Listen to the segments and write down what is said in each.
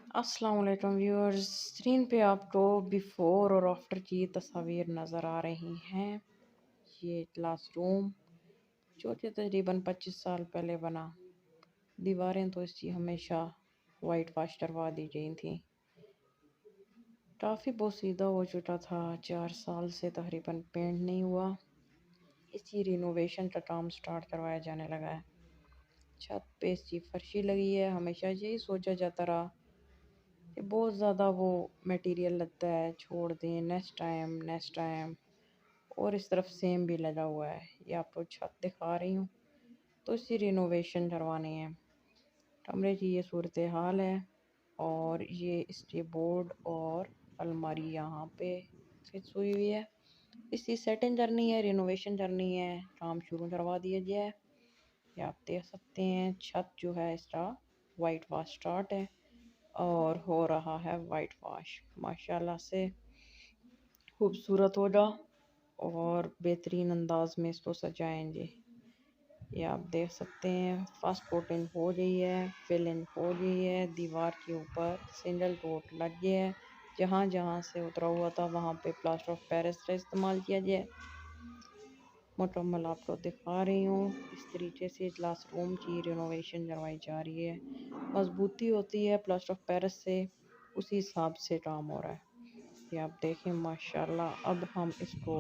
अस्सलाम वालेकुम viewers. Screen पे आपको बिफ़ोर और आफ्टर की तस्वीर नज़र आ रही हैं। ये क्लासरूम जो कि तकरीबन 25 साल पहले बना। दीवारें तो इसकी हमेशा वाइट वाश करवा दी गई थी। काफ़ी बोसीदा हो चुका था, 4 साल से तकरीबन पेंट नहीं हुआ। इसकी रिनोवेशन का काम स्टार्ट करवाया जाने लगा है। छत पे इसकी फर्शी लगी है। हमेशा यही सोचा जाता रहा कि बहुत ज़्यादा वो मटेरियल लगता है, छोड़ दें, नेक्स्ट टाइम। और इस तरफ सेम भी लगा हुआ है। ये आपको छत दिखा रही हूँ, तो इसकी रिनोवेशन करवानी है। कमरे की ये सूरत हाल है। और ये इसके बोर्ड और अलमारी यहाँ पे फिक्स हुई हुई है। इसकी सेटिंग करनी है, रिनोवेशन करनी है, काम शुरू करवा दिया गया है। ये आप देख सकते हैं, छत जो है इसका वाइट वॉश स्टार्ट है और हो रहा है वाइट वॉश। माशाल्लाह से खूबसूरत होगा और बेहतरीन अंदाज में इसको सजाएंगे। ये आप देख सकते हैं, फर्स्ट कोटिंग हो गई है, फिलिंग हो गई है। दीवार के ऊपर सिंगल कोट लग गया है। जहाँ जहाँ से उतरा हुआ था वहाँ पे प्लास्टर ऑफ पेरिस का इस्तेमाल किया गया। मुकम्मल आपको दिखा रही हूँ। इस तरीके से क्लासरूम की रिनोवेशन करवाई जा रही है। मजबूती होती है प्लास्टर ऑफ पेरिस से, उसी हिसाब से काम हो रहा है। ये आप देखें माशाल्लाह। अब हम इसको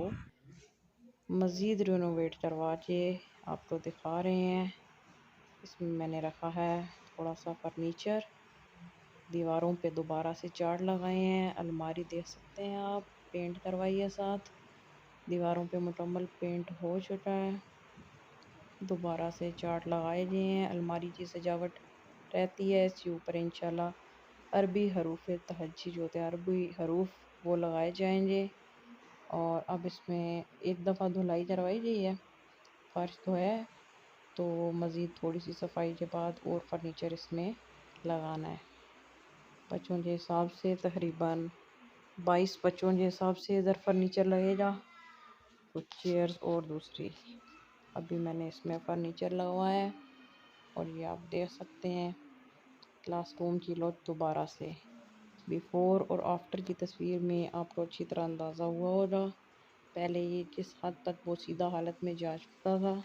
मज़ीद रिनोवेट करवा के आपको दिखा रहे हैं। इसमें मैंने रखा है थोड़ा सा फर्नीचर। दीवारों पे दोबारा से चार्ट लगाए हैं। अलमारी देख सकते हैं आप, पेंट करवाई है साथ। दीवारों पे मुकम्मल पेंट हो चुका है। दोबारा से चार्ट लगाए गए हैं। अलमारी की सजावट रहती है। इसके ऊपर इंशाल्लाह अरबी हरूफ तहज्जी जो होते हैं, अरबी हरूफ, वो लगाए जाएंगे। और अब इसमें एक दफ़ा धुलाई करवाई गई है, फर्श तो है, तो मज़ीद थोड़ी सी सफाई के बाद और फर्नीचर इसमें लगाना है। बच्चों के हिसाब से तकरीबन 22 बच्चों के हिसाब से इधर फर्नीचर लगेगा, कुछ चेयर्स और दूसरी। अभी मैंने इसमें फर्नीचर लगवाया है। और ये आप देख सकते हैं क्लासरूम की लुक दोबारा से। बिफ़ोर और आफ्टर की तस्वीर में आपको अच्छी तरह अंदाज़ा हुआ होगा पहले ये किस हद तक वो सीधा हालत में जा चुका था।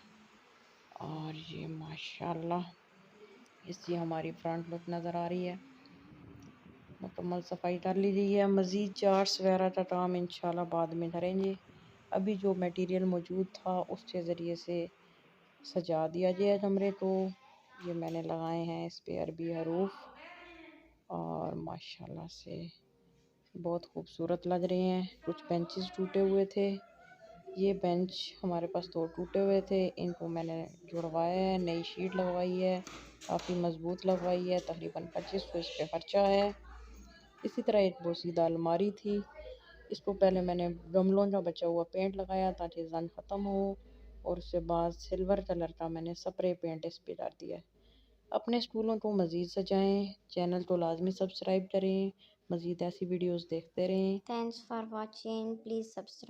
और ये माशाल्लाह इसकी हमारी फ्रंट लुक नज़र आ रही है। मुकम्मल सफाई कर ली गई है। मज़ीद चार्ट्स वगैरह का काम इंशाल्लाह बाद में करेंगे। अभी जो मटेरियल मौजूद था उसके ज़रिए से सजा दिया गया कमरे को। ये मैंने लगाए हैं इस पे अरबी हरूफ और माशाल्लाह से बहुत खूबसूरत लग रहे हैं। कुछ बेंचेस टूटे हुए थे। ये बेंच हमारे पास दो टूटे हुए थे, इनको मैंने जुड़वाया है, नई शीट लगवाई है, काफ़ी मज़बूत लगवाई है। तकरीबन 2500 इस पे खर्चा है। इसी तरह एक बोसीदा अलमारी थी, इसको पहले मैंने गमलों का बचा हुआ पेंट लगाया ताकि जंग ख़त्म हो। और उसके बाद सिल्वर कलर का मैंने स्प्रे पेंट इस पे कर दिया है। अपने स्कूलों को मज़ीद सजाएं। चैनल को लाजमी सब्सक्राइब करें। मज़ीद ऐसी वीडियोस देखते रहें। Thanks for watching. Please subscribe.